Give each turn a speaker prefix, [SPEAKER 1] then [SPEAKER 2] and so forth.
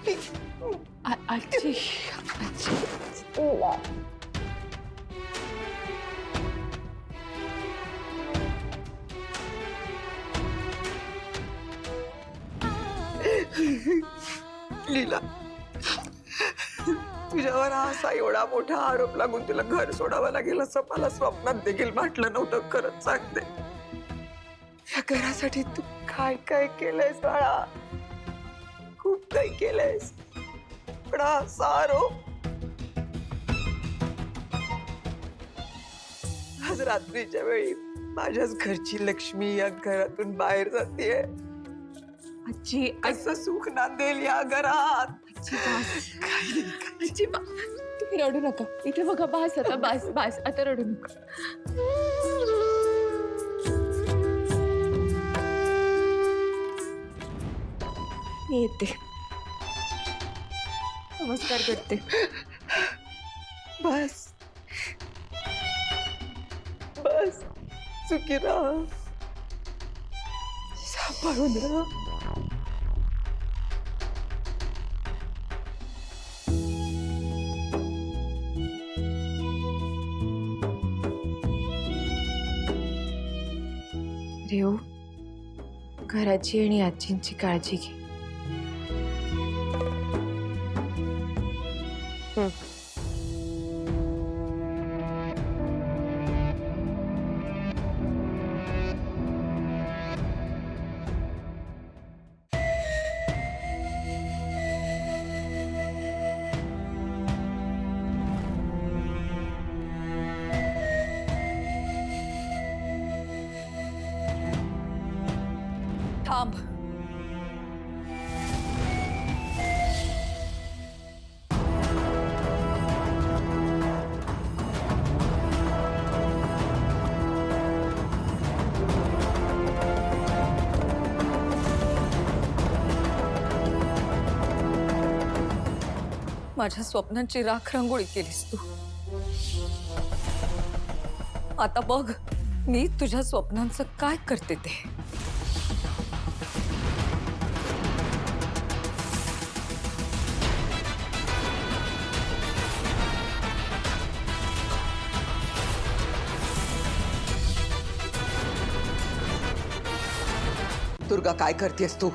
[SPEAKER 1] आजी आजी
[SPEAKER 2] लीला, तुझ्यावर हा असा एवढा मोठा आरोप लागून तुला घर सोडावं लागेल असं मला स्वप्नात देखील म्हटलं नव्हतं. खरंच सांगते, या घरासाठी तू काय काय केलंयस बाळा, खूप काही केलंयस. पण हा असा आरोप, आज रात्रीच्या वेळी माझ्याच घरची लक्ष्मी या घरातून बाहेर जातेय.
[SPEAKER 1] आजी
[SPEAKER 2] कसं सुख नांदेल या घरात.
[SPEAKER 1] आजी तुम्ही रडू नका. इथे बघा, बास आता, बास बास आता रडू नका. मी येते, नमस्कार करते.
[SPEAKER 2] बस बस, सुखी राहा, सांभाळून राहा.
[SPEAKER 1] रेऊ, घराची आणि आजींची काळजी घे. थांब. माझ्या स्वप्नांची राख रांगोळी केलीस तू. आता बघ मी तुझ्या स्वप्नांचं काय करते ते.
[SPEAKER 2] दुर्गा, काय करतेस तू?